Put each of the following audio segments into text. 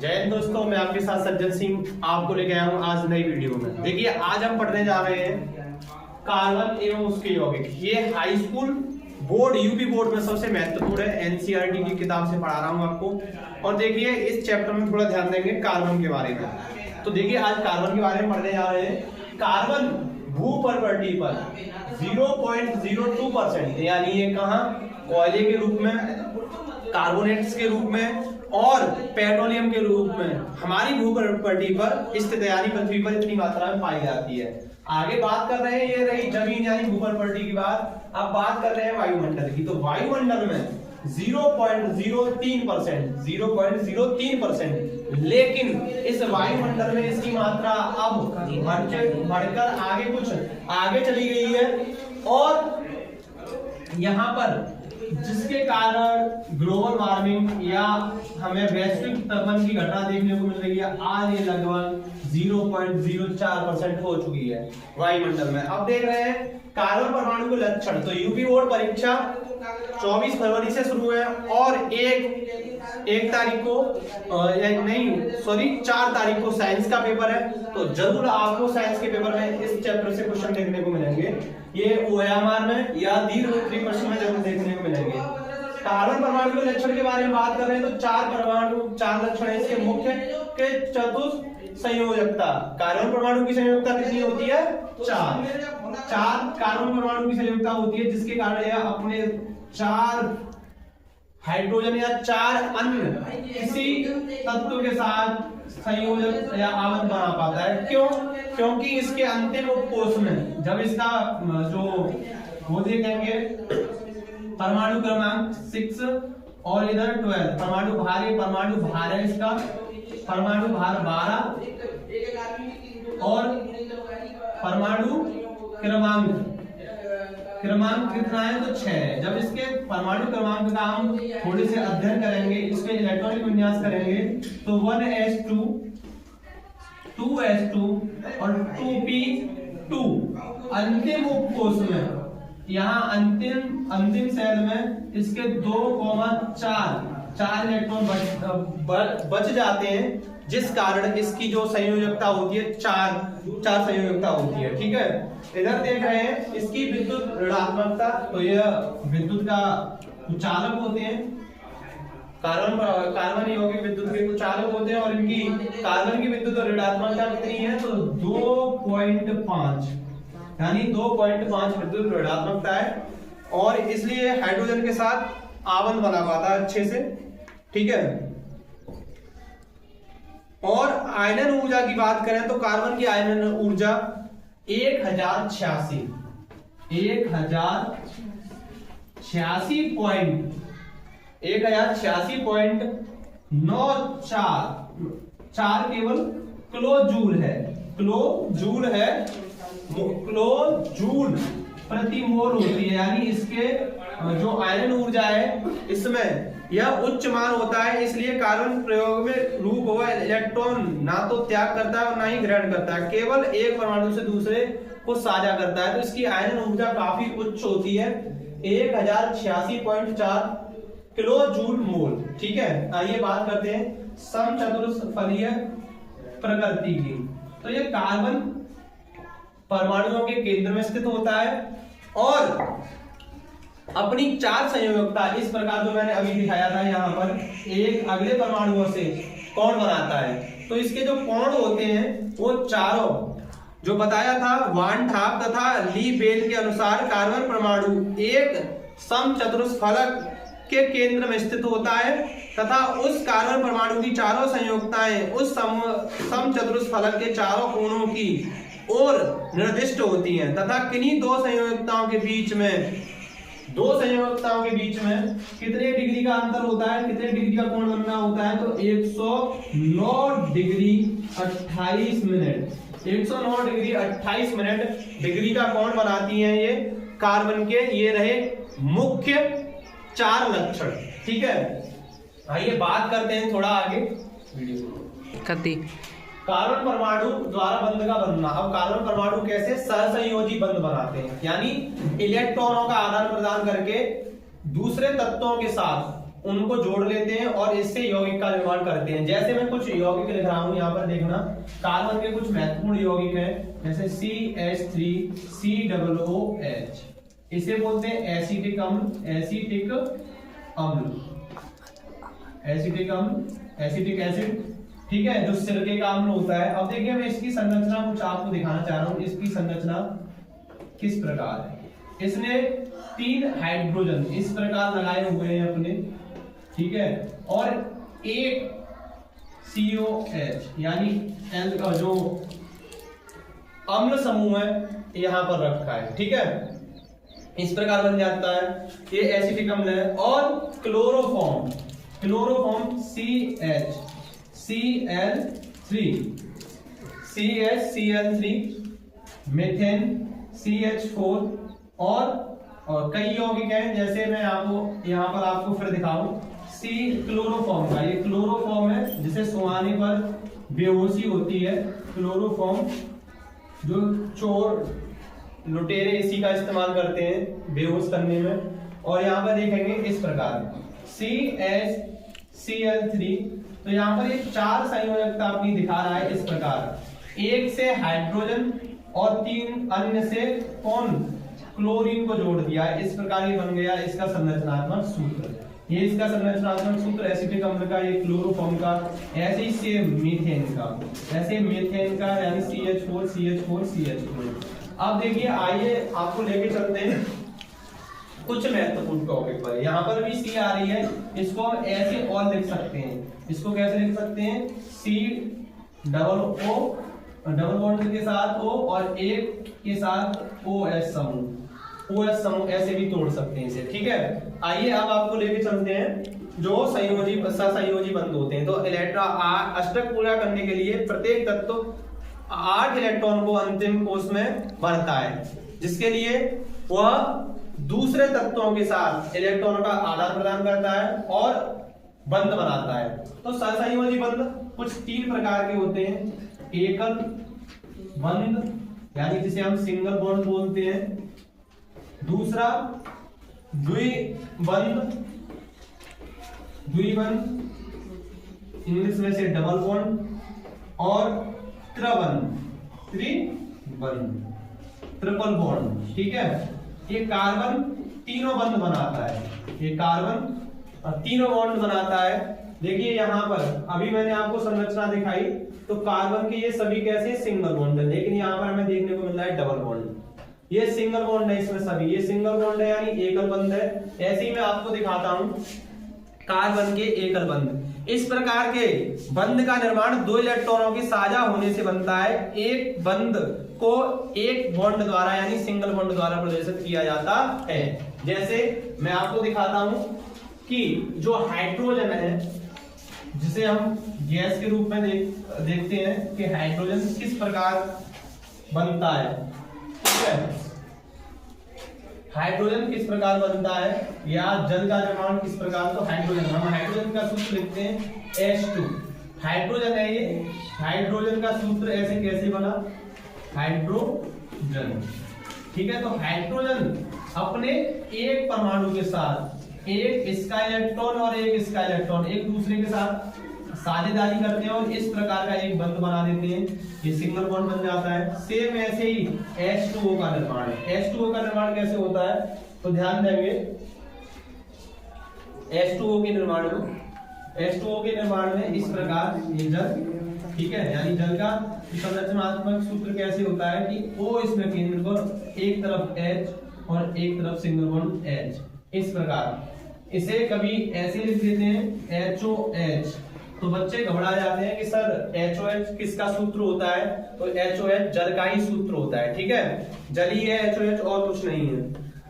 जय हिंद दोस्तों, मैं आपके साथ सज्जन सिंह आपको लेके आया हूँ आज नई वीडियो में। देखिए आज हम पढ़ने जा रहे हैं कार्बन एवं उसके यौगिक। ये high school board UP board में सबसे महत्वपूर्ण है। एनसीईआरटी की किताब से पढ़ा रहा हूँ आपको। और देखिए इस चैप्टर में थोड़ा ध्यान देंगे कार्बन के बारे में। तो देखिए आज कार्बन के बारे में पढ़ने जा रहे हैं। कार्बन भू प्रॉपर्टी पर 0.02% यानी ये कहाँ कोयले के रूप में, कार्बोनेट्स के रूप में और पेट्रोलियम के रूप में हमारी भू प्रॉपर्टी पर स्थित यानी पृथ्वी पर इतनी मात्रा में पाई जाती है। आगे बात कर रहे हैं, ये रही जमीन यानी भू प्रॉपर्टी की बात। अब बात कर रहे हैं वायुमंडल की। तो वायुमंडल में 0.03%, लेकिन इस वायुमंडल में इसकी मात्रा अब बढ़कर आगे चली गई है। और यहाँ पर जिसके कारण ग्लोबल वार्मिंग या हमें वैश्विक तापमान की घटना देखने को मिल रही है। आज ये लगभग 0.04% हो चुकी है वायुमंडल में। अब देख रहे हैं कार्बन परमाणु के लक्षण। तो यूपी बोर्ड परीक्षा 24 फरवरी से शुरू है और 4 तारीख को साइंस का पेपर है। तो जरूर आपको साइंस के पेपर में इस चैप्टर से क्वेश्चन देखने को मिलेंगे। ये ओएमआर में या दीर्घ उत्तरीय प्रश्न में जरूर देखने को मिलेंगे। कार्बन परमाणु के लक्षण के बारे में बात कर रहे हैं। तो 4 लक्षण है इसके मुख्य के। चतुर्थ संयोजकता, कार्बन परमाणु की संयोजकता कितनी होती है? 4 कार्बन परमाणु की संयोजकता होती है, जिसके कारण यह अपने 4 हाइड्रोजन या 4 अन्य किसी तत्व के साथ संयोजक या आबंध बना पाता है। क्यों? क्योंकि इसके अंतिम उपकोष में जब इसका जो वो देखेंगे परमाणु क्रमांक 6 और इधर 12 परमाणु भार है इसका, परमाणु भार 12 और परमाणु क्रमांक कितना है? तो 6 है। जब इसके परमाणु क्रमांक का हम थोड़े से अध्ययन करेंगे, इसके इलेक्ट्रॉनिक विन्यास करेंगे, तो 1s2 2s2 और 2p2 अंतिम उपकोष में, यहाँ अंतिम सेल में इसके 2,4 इलेक्ट्रॉन बच जाते हैं, जिस कारण इसकी जो संयोजकता होती है 4 संयोजकता होती है। ठीक है, इधर देख रहे हैं इसकी विद्युत ऋणात्मकता। तो यह विद्युत का चालक होते हैं। कार्बन यौगिक विद्युत के चालक होते हैं और इनकी कार्बन की विद्युत ऋणात्मकता कितनी है? तो 2.5 यानी 2.5 विद्युत ऋणात्मकता है और इसलिए हाइड्रोजन के साथ आबंध बना पाता है अच्छे से। ठीक है, और आयनन ऊर्जा की बात करें तो कार्बन की आयनन ऊर्जा 1086 1086.94 केवल किलोजूल प्रति मोल होती है। यानी इसके जो आयरन ऊर्जा है इसमें यह उच्च मान होता है। इसलिए कार्बन प्रयोग में रूप हुआ इलेक्ट्रॉन ना तो त्याग करता है और ना ही ग्रहण करता है, केवल एक परमाणु से दूसरे को साझा करता है। तो इसकी आयरन ऊर्जा काफी उच्च होती है, 1086.4 किलोजूल मोल। ठीक है, आइए बात करते हैं समचतुष्फलकीय प्रकृति की। तो ये कार्बन परमाणुओं के केंद्र में स्थित होता है और अपनी 4 संयोजकता इस प्रकार जो मैंने अभी दिखाया था यहाँ पर, एक अगले परमाणुओं से कोण बनाता है। तो इसके जो कोण होते हैं वो चारों जो बताया था वान ठाप तथा ली बेल के अनुसार कार्बन परमाणु एक समचतुष्फलक के केंद्र में स्थित होता है तथा उस कार्बन परमाणु की चारों संयोजकताएं उस समचतुष्फलक के चारों कोणों की ओर निर्दिष्ट होती हैं तथा किन्हीं दो संयोजकताओं के बीच में कितने डिग्री का अंतर होता है, कितने डिग्री का कोण बनना होता है? तो 109 degree 28 minute 109 degree 28 minute degree का कोण बनाती हैं ये कार्बन के। ये रहे मुख्य 4 लक्षण। ठीक है, आइए बात करते हैं थोड़ा आगे वीडियो। कार्बन परमाणु द्वारा बंध का बनना। अब कार्बन परमाणु कैसे सहसंयोजी बंध बनाते हैं, यानी इलेक्ट्रॉनों का आदान प्रदान करके दूसरे तत्वों के साथ उनको जोड़ लेते हैं और इससे यौगिक का निर्माण करते हैं। जैसे मैं कुछ यौगिक लिख रहा हूं यहाँ पर देखना, कार्बन के कुछ महत्वपूर्ण यौगिक हैं, जैसे CH3COOH, इसे बोलते हैं एसिटिक अम्ल, एसिटिक एसिड, ठीक है, जो सिरके का अम्ल होता है। अब देखिए मैं इसकी संरचना कुछ आपको दिखाना चाह रहा हूं, इसकी संरचना किस प्रकार है। इसने 3 हाइड्रोजन इस प्रकार लगाए हुए हैं अपने, ठीक है, और एक COH यानी L का जो अम्ल समूह है यहां पर रखा है, ठीक है, इस प्रकार बन जाता है, ये एसिटिक अम्ल है। और क्लोरोफॉर्म CHCl3, मीथेन CH4 और कई यौगिक हैं, जैसे मैं आपको यहाँ पर आपको फिर दिखाऊं, क्लोरोफॉर्म का, ये क्लोरोफॉर्म है जिसे सुहाने पर बेहोशी होती है, क्लोरोफॉर्म, जो चोर लुटेरे इसी का इस्तेमाल करते हैं बेहोश करने में। और यहाँ पर देखेंगे इस प्रकार CHCl3, तो यहाँ पर ये 4 संयोजकता अपनी दिखा रहा है इस प्रकार, एक से हाइड्रोजन और 3 अन्य से कौन, क्लोरीन को जोड़ दिया है, इस प्रकार ये बन गया इसका संरचनात्मक सूत्र। ये इसका संरचनात्मक सूत्र एसिटिक अम्ल का, ये क्लोरोफॉर्म का, ऐसे ही से मीथेन का यानी CH4। अब देखिए आइए आपको लेके चलते हैं कुछ महत्वपूर्ण टॉपिक पर। यहाँ पर भी C आ रही है, इसको हम ऐसे और लिख सकते हैं, इसको कैसे लिख सकते हैं, COO डबल बॉन्ड के साथ O और एक के साथ OH समूह, ऐसे भी तोड़ सकते हैं इसे, ठीक है। आइए अब आपको लेके चलते हैं जो सहसंयोजी बंध होते हैं। तो अष्टक पूरा करने के लिए प्रत्येक तत्व 8 इलेक्ट्रॉन को अंतिम कोष में भरता है, जिसके लिए वह दूसरे तत्वों के साथ इलेक्ट्रॉनों का आदान प्रदान करता है और बंध बनाता है। तो सहसंयोजी बंध कुछ 3 प्रकार के होते हैं, एकल बंध यानी जिसे हम सिंगल बॉन्ड बोलते हैं, दूसरा द्विबंध इंग्लिश में से डबल बॉन्ड, और ट्रिपल बॉन्ड, ठीक है। ये कार्बन तीनों बंध बनाता है, ये कार्बन तीनों बॉन्ड बनाता है। देखिए यहाँ पर अभी मैंने आपको संरचना दिखाई, तो कार्बन के ये सभी कैसे सिंगल बॉन्ड है, लेकिन यहाँ पर हमें देखने को मिल रहा है डबल बॉन्ड। ये सिंगल बॉन्ड है, इसमें सभी ये सिंगल बॉन्ड है यानी एकल बंध है। ऐसे ही मैं आपको दिखाता हूं कार्बन के एकल बंध। इस प्रकार के बंध का निर्माण 2 इलेक्ट्रॉनों के साझा होने से बनता है। एक बंध को एक बॉन्ड द्वारा यानी सिंगल बॉन्ड द्वारा प्रदर्शित किया जाता है। जैसे मैं आपको दिखाता हूं कि जो हाइड्रोजन है, जिसे हम गैस के रूप में देखते हैं कि हाइड्रोजन किस प्रकार बनता है, ठीक है। हाइड्रोजन किस प्रकार बनता है या जल का निर्माण किस प्रकार, तो हम हाइड्रोजन का सूत्र लिखते हैं H2। हाइड्रोजन है ये, हाइड्रोजन का सूत्र ऐसे कैसे बना, हाइड्रोजन, ठीक है। तो हाइड्रोजन अपने एक परमाणु के साथ एक इसका इलेक्ट्रॉन और एक इसका इलेक्ट्रॉन एक दूसरे के साथ साझेदारी करते हैं और इस प्रकार का एक बंध बना देते हैं, ये सिंगल बॉन्ड बन जाता है। सेम ऐसे ही H2O का निर्माण है। H2O का निर्माण कैसे होता है, तो ध्यान देंगे H2O के निर्माण में इस प्रकार ये जल, ठीक है, यानी जल का संरचनात्मक सूत्र कैसे होता है कि O इसमें केंद्र पर एक तरफ H और एक तरफ सिंगल बॉन्ड H, इस प्रकार। इसे कभी ऐसे लिख देते हैं HOH, तो बच्चे घबरा जाते हैं कि सर HOH किसका सूत्र होता है, तो HOH जल का ही सूत्र होता है, ठीक है, जल ही है HOH और कुछ नहीं है।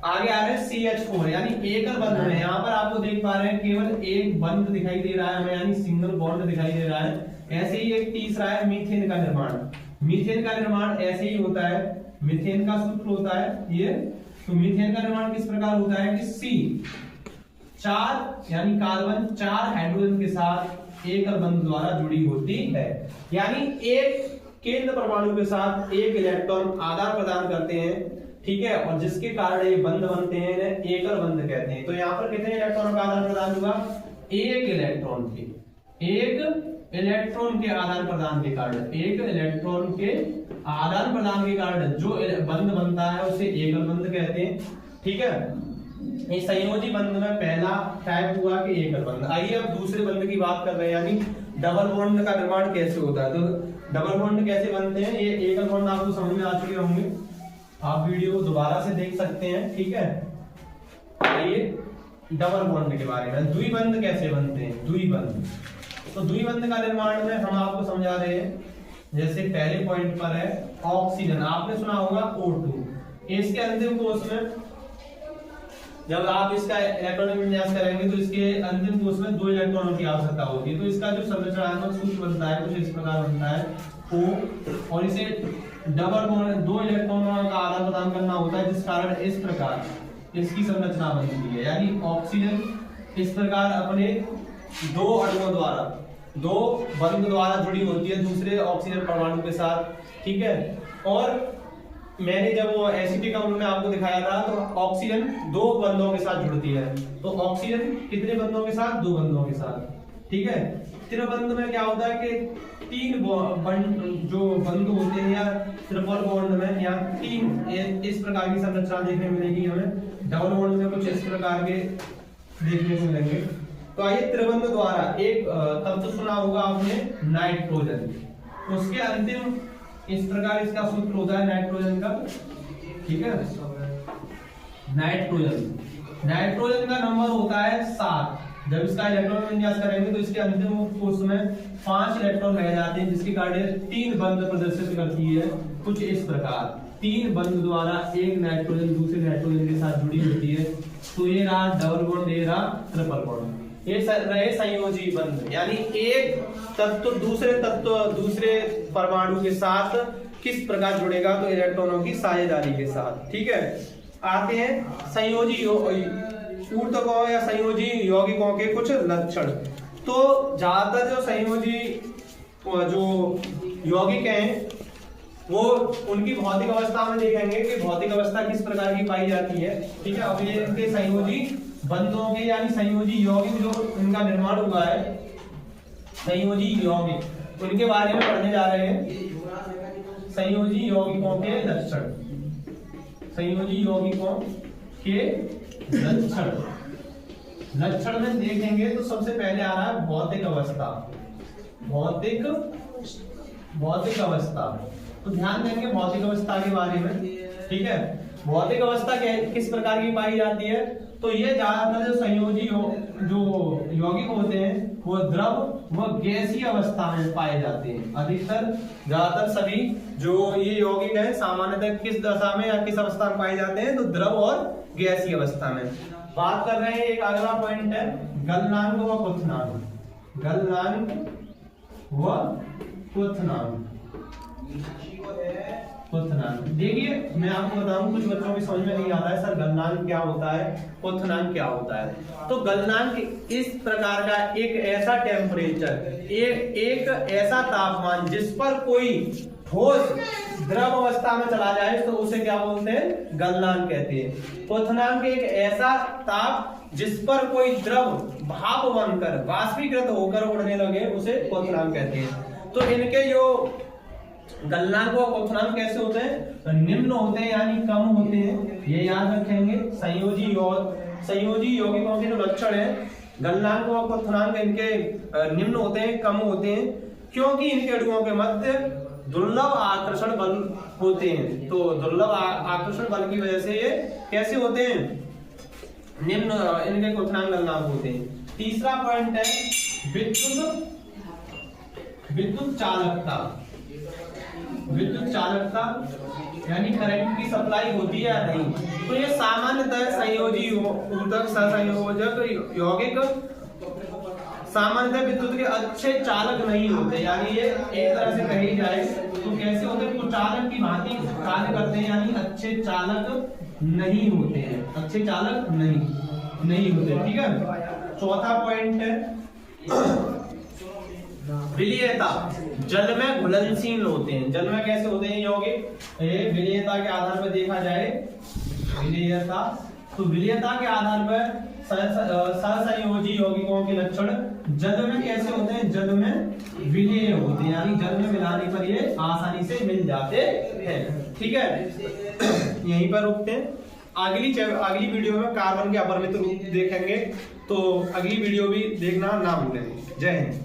आगे आ रहे हैं CH4 यानी एकल बंध में। यहाँ पर आपको देख पा रहे हैं केवल एक बंध दिखाई दे रहा है हमें, यानी सिंगल बॉन्ड दिखाई दे रहा है। ऐसे ही एक तीसरा है मीथेन का निर्माण। मीथेन का निर्माण ऐसे ही होता है, मीथेन का सूत्र होता है ये। तो मीथेन का निर्माण किस प्रकार होता है कि C4 यानी कार्बन 4 हाइड्रोजन के साथ एकल बंध द्वारा जुड़ी होती है, यानी एक केंद्र परमाणु के साथ एक इलेक्ट्रॉन आदान प्रदान करते हैं, ठीक है, और जिसके कारण ये बंध बनते हैं इन्हें एकल बंध कहते हैं। तो यहाँ पर कितने इलेक्ट्रॉनों का आदान प्रदान हुआ? एक इलेक्ट्रॉन के आदान प्रदान के कारण, एक इलेक्ट्रॉन के आदान प्रदान के कारण जो बंध बनता है उसे एकल बंध कहते हैं। ठीक है, ये संयोजी बंध में पहला टाइप हुआ कि एकल बंध। आइए अब दूसरे बंध की बात कर रहे हैं, यानी डबल बॉन्ड का निर्माण कैसे होता है। तो डबल बॉन्ड कैसे बनते हैं, ये एकल बॉन्ड आपको समझ में आ चुके होंगे, आप वीडियो को दोबारा से देख सकते हैं। ठीक है, आइए डबल बॉन्ड के बारे में, द्विबंध कैसे बनते हैं, द्विबंध। तो द्विबंध का निर्माण में हम आपको समझा रहे हैं, जैसे पहले पॉइंट पर है ऑक्सीजन, आपने सुना होगा O2। इसके अंतिम कोष में जब आप इसका इलेक्ट्रॉनिक विन्यास करेंगे तो इसके अंतिम कोष में 2 इलेक्ट्रॉनों की आवश्यकता होती है। तो इसका जो संरचनात्मक सूत्र बनता है कुछ इस प्रकार बनता है O, और इसे डबल बॉन्ड 2 इलेक्ट्रॉनों का आदान प्रदान करना होता है, जिस कारण इस प्रकार इसकी संरचना बनती है। यानी ऑक्सीजन इस प्रकार अपने 2 अणुओं द्वारा, 2 बंध द्वारा जुड़ी होती है दूसरे ऑक्सीजन परमाणु के साथ। ठीक है, और मैंने जब वो एसिटिक अम्ल में आपको दिखाया था तो ऑक्सीजन 2 बंधों के साथ जुड़ती है। तो ऑक्सीजन कितने बंधों के साथ? 2 बंधों के साथ। ठीक है, त्रिबंध में क्या होता है कि 3 बंध जो बंध होते हैं, या ट्रिपल बॉन्ड में या 3 इस प्रकार की संरचना देखने मिलेगी हमें। डबल बॉन्ड में कुछ इस प्रकार के देखने को मिलेंगे। तो आइए त्रिबंध द्वारा एक तत्व सुना होगा आपने, नाइट्रोजन, उसके अंतिम इस प्रकार इसका सूत्र होता है नाइट्रोजन का। ठीक है, नाइट्रोजन का नंबर होता है 7। जब इसका इलेक्ट्रॉन विन्यास करेंगे तो इसके अंतिम कोष में 5 इलेक्ट्रॉन रह जाते हैं, जिसके कारण 3 बंध प्रदर्शित करती है कुछ इस प्रकार। 3 बंध द्वारा एक नाइट्रोजन दूसरे नाइट्रोजन के साथ जुड़ी होती है। तो ये रहा डबल बॉन्ड, ये रहा ट्रिपल बॉन्ड। ये रहे संयोजी बंध, यानी एक तत्व दूसरे परमाणु के साथ किस प्रकार जुड़ेगा, तो इलेक्ट्रॉनों की साझेदारी के साथ। ठीक है, आते हैं संयोजी ऊर्ध्वकों या संयोजी यौगिकों के कुछ लक्षण। तो ज्यादातर जो संयोजी जो यौगिक हैं वो उनकी भौतिक अवस्था में देखेंगे कि भौतिक अवस्था किस प्रकार की पाई जाती है। ठीक है, अब ये इनके संयोजी बंधों के यानी संयोजी यौगिक जो इनका निर्माण हुआ है, संयोजी यौगिक, उनके बारे में पढ़ने जा रहे हैं। संयोजी यौगिकों के लक्षण, संयोजी यौगिकों के लक्षण में देखेंगे तो सबसे पहले आ रहा है भौतिक अवस्था। भौतिक अवस्था, तो ध्यान देंगे भौतिक अवस्था के बारे में। ठीक है, भौतिक अवस्था किस प्रकार की पाई जाती है, तो ये ज्यादातर जो संयोजी जो यौगिक होते हैं वो द्रव व गैसीय अवस्था में पाए जाते हैं। अधिकतर ज्यादातर सभी जो ये यौगिक है सामान्यतः किस दशा में या किस अवस्था में पाए जाते हैं, तो द्रव और गैसीय अवस्था में। बात कर रहे हैं, एक अगला पॉइंट है गलनांक व क्वथनांक। गलनांक व क्वथनांक। देखिए मैं आपको बताऊं, कुछ बच्चों की समझ में नहीं आता है सर गलनांक क्या होता है, क्वथनांक क्या होता है। तो गलनांक इस प्रकार का एक ऐसा टेम्परेचर, एक ऐसा तापमान जिस पर कोई ठोस द्रव अवस्था में चला जाए तो उसे क्या बोलते हैं, गलनांक कहते हैं। क्वथनांक एक ऐसा ताप जिस पर कोई द्रव भाप बनकर वाष्पीकृत होकर उड़ने लगे उसे क्वथनांक कहते हैं। तो इनके जो गलनांक व क्वथनांक कैसे होते हैं, तो निम्न होते हैं यानी कम होते हैं, ये याद रखेंगे। संयोजी यौगिकों के जो लक्षण है गलनांक व क्वथनांक इनके निम्न होते हैं, कम होते हैं, क्योंकि इनके अणुओं के मध्य दुर्लभ आकर्षण बल होते हैं। तो दुर्लभ आकर्षण बल की वजह से ये कैसे होते हैं, निम्न इनके क्वथनांक गलनांक होते हैं। तीसरा पॉइंट है विद्युत चालकता। विद्युत चालकता यानी करंट की सप्लाई होती है या नहीं। तो ये सामान्यतः संयोजी ऊर्ध्वक सहसंयोजक यौगिक सामान्यतः विद्युत के अच्छे चालक नहीं होते, यानी ये एक तरह से कही जाए तो कैसे होते हैं, कुचालक की भांति कार्य करते हैं, यानी अच्छे चालक नहीं होते हैं, अच्छे चालक नहीं होते। ठीक है, चौथा पॉइंट है विलीयता, जल में घुलनशील होते हैं। जल में कैसे होते हैं यौगिक? विलीयता के आधार पर देखा जाए, विलीयता, तो विलीयता के आधार पर सहसंयोजी यौगिकों के लक्षण जल में कैसे होते हैं? जल में विलीय होते हैं, यानी जल में मिलाने पर ये आसानी से मिल जाते हैं। ठीक है, यहीं पर रुकते हैं। अगली वीडियो में कार्बन के अपरिमित रूप देखेंगे, तो अगली वीडियो भी देखना ना भूलें। जय हिंद।